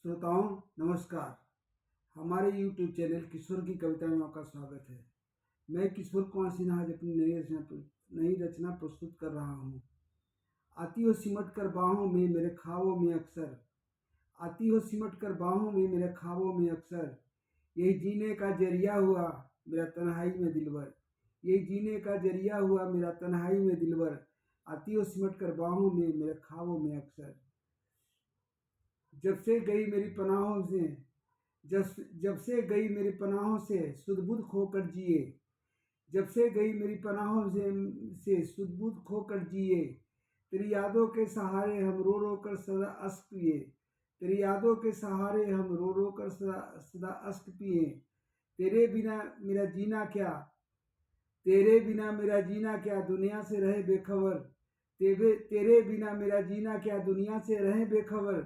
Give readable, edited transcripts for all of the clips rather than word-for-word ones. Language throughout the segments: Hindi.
श्रोताओं नमस्कार। हमारे YouTube चैनल किशोर की कविता में आपका स्वागत है। मैं किशोर कुमार सिन्हा आज अपनी नई रचना प्रस्तुत कर रहा हूँ। आती हो सिमट कर बाहों में मेरे ख्वाबों में अक्सर, आती हो सिमट कर बाहों में मेरे ख्वाबों में अक्सर, यही जीने का जरिया हुआ मेरा तन्हाई में दिलवर, यही जीने का जरिया हुआ मेरा तन्हाई में दिलवर, आती हो सिमट कर बाहों में मेरे ख्वाबों में अक्सर। जब से गई मेरी पनाहों से जब से गई मेरी पनाहों से सुध-बुध खोकर जिए, जब से गई मेरी पनाहों से सुध-बुध खोकर जिए, तेरी यादों के सहारे हम रो रो कर सदा अश्क पिए, तेरी यादों के सहारे हम रो रो कर सदा अश्क पिए। तेरे बिना मेरा जीना क्या, तेरे बिना मेरा जीना क्या दुनिया से रहे बेखबर, तेरे बिना मेरा जीना क्या दुनिया से रहे बेखबर,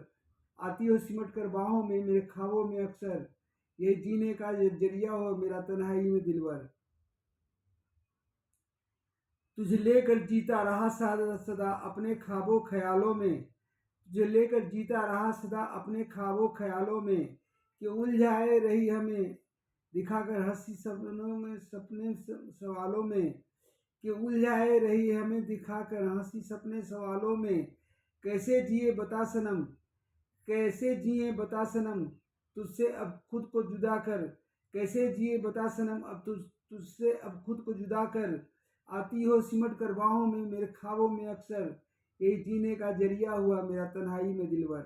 आती हो सिमट कर बाहों में मेरे ख्वाबों में अक्सर, ये जीने का जरिया हो मेरा तन्हाई में दिलवर। तुझे लेकर जीता रहा सदा सदा अपने ख्वाबों ख्यालों में, तुझे लेकर जीता रहा सदा अपने ख्वाबों ख्यालों में, कि उलझाए रही हमें दिखाकर हंसी सपनों में सपने सवालों में, कि उलझाए रही हमें दिखाकर हंसी सपने सवालों में। कैसे जिए बता सनम, कैसे जिए बता सनम तुझसे अब खुद को जुदा कर, कैसे जिए बता सनम अब तुझसे अब खुद को जुदा कर, आती हो सिमट कर बाहों में मेरे ख्वाबों में अक्सर, यही जीने का जरिया हुआ मेरा तन्हाई में दिलवर।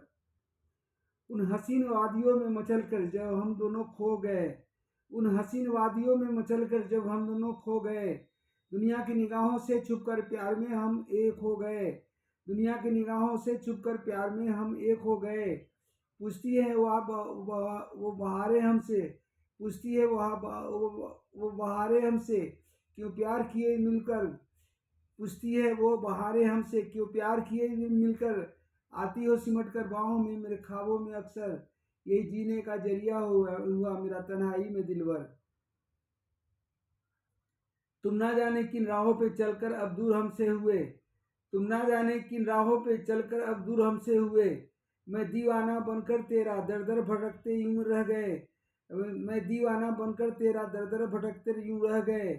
उन हसीन वादियों में मचल कर जब हम दोनों खो गए, उन हसीन वादियों में मचल कर जब हम दोनों खो गए, दुनिया की निगाहों से छुपकर प्यार में हम एक हो गए, दुनिया की निगाहों से छुपकर प्यार में हम एक हो गए। पूछती है वो बहारें हमसे, पूछती है वो बहारें हमसे क्यों प्यार किए मिलकर, पूछती है वो बहारें हमसे क्यों प्यार किए मिलकर, आती हो सिमट कर बाहों में मेरे ख्वाबों में अक्सर, यही जीने का जरिया हुआ मेरा तन्हाई में दिलवर। तुम ना जाने किन राहों पे चलकर अब दूर हमसे हुए, तुम ना जाने किन राहों पे चलकर अब दूर हमसे हुए, मैं दीवाना बनकर तेरा दर दर भटकते यूं रह गए, मैं दीवाना बनकर तेरा दर दर भटकते यूं रह गए।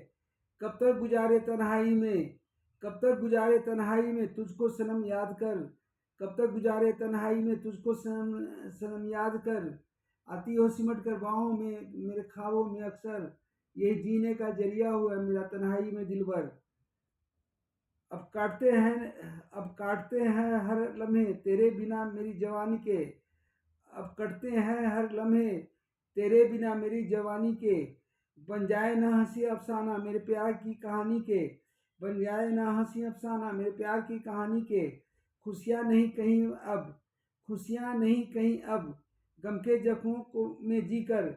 कब तक गुजारे तन्हाई में, कब तक गुजारे तन्हाई में तुझको सनम याद कर, कब तक गुजारे तन्हाई में तुझको सनम याद कर, आती हो सिमट कर बाहों में मेरे ख्वाबों में अक्सर, यही जीने का जरिया हुआ मेरा तन्हाई में दिलवर। अब काटते हैं हर लम्हे तेरे बिना मेरी जवानी के, अब कटते हैं हर लम्हे तेरे बिना मेरी जवानी के, बन जाए ना हंसी अफसाना मेरे प्यार की कहानी के, बन जाए ना हंसी अफसाना मेरे प्यार की कहानी के। खुशियाँ नहीं कहीं अब, खुशियाँ नहीं कहीं अब, गम के जख्मों को में जीकर,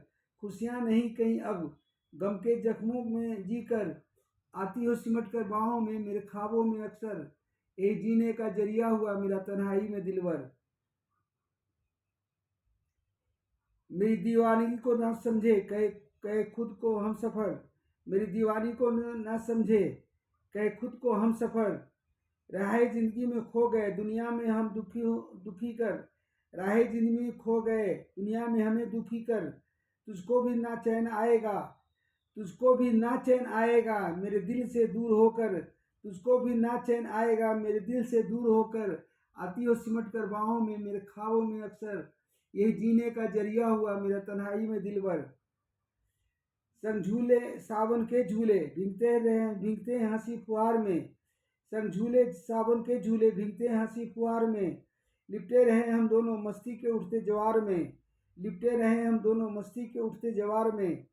खुशियाँ नहीं कहीं अब, गम के जख्मों में जीकर, आती हो सिमट कर बाहों में मेरे ख्वाबों में अक्सर, यही जीने का जरिया हुआ मेरा तन्हाई में दिलवर। मेरी दीवानगी को न समझे कहे खुद को हम सफ़र, मेरी दीवानी को न समझे कहे खुद को हम सफ़र, राहे जिंदगी में खो गए दुनिया में हम दुखी कर, राहे जिंदगी में खो गए दुनिया में हमें दुखी कर, तुझको भी ना चैन आएगा, तुझको भी ना चैन आएगा मेरे दिल से दूर होकर, तुझको भी ना चैन आएगा मेरे दिल से दूर होकर, आती हो सिमट कर बाहों में मेरे ख्वाबों में अक्सर, यही जीने का जरिया हुआ मेरा तन्हाई में दिलवर। संग झूले सावन के झूले भीगते हैं हंसी फुहार में, संग झूले सावन के झूले भीगते हैं हंसी फुहार में, लिपटे रहे हम दोनों मस्ती के उठते जवार में, लिपटे रहे हम दोनों मस्ती के उठते जवार में।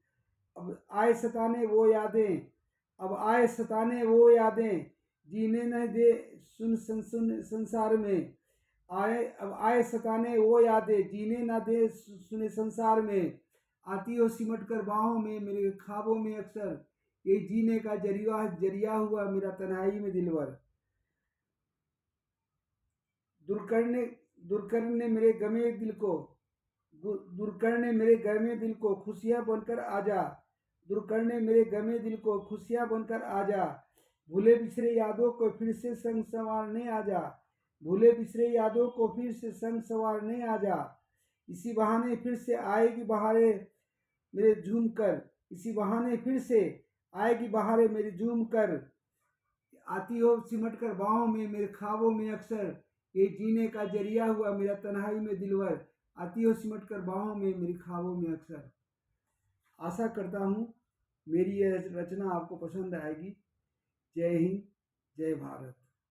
अब आए सताने वो यादें, अब आए सताने वो यादें, जीने न दे सुन संसार में, अब आए सताने वो यादें जीने न दे सुने संसार में, आती हो सिमट कर बाहों में मेरे ख्वाबों में अक्सर, ये जीने का जरिया हुआ मेरा तन्हाई में दिलवर। दूर करने मेरे गमे दिल को, दूर करने मेरे गमे दिल को खुशियाँ बनकर आजा, दूर करने मेरे गमे दिल को खुशियाँ बनकर आजा, भूले बिसरे यादों को फिर से संग संवारने आजा, भूले बिसरे यादों को फिर से संग संवारने आजा, इसी बहाने फिर से आएगी बहारें मेरे झूम कर, इसी बहाने फिर से आएगी बहारें मेरी झूम कर, आती हो सिमट कर बाहों में मेरे ख्वाबों में अक्सर, ये जीने का जरिया हुआ मेरा तन्हाई में दिलवर, आती हो सिमट कर बाहों में मेरी ख्वाबों में अक्सर। आशा करता हूँ मेरी यह रचना आपको पसंद आएगी। जय हिंद, जय भारत।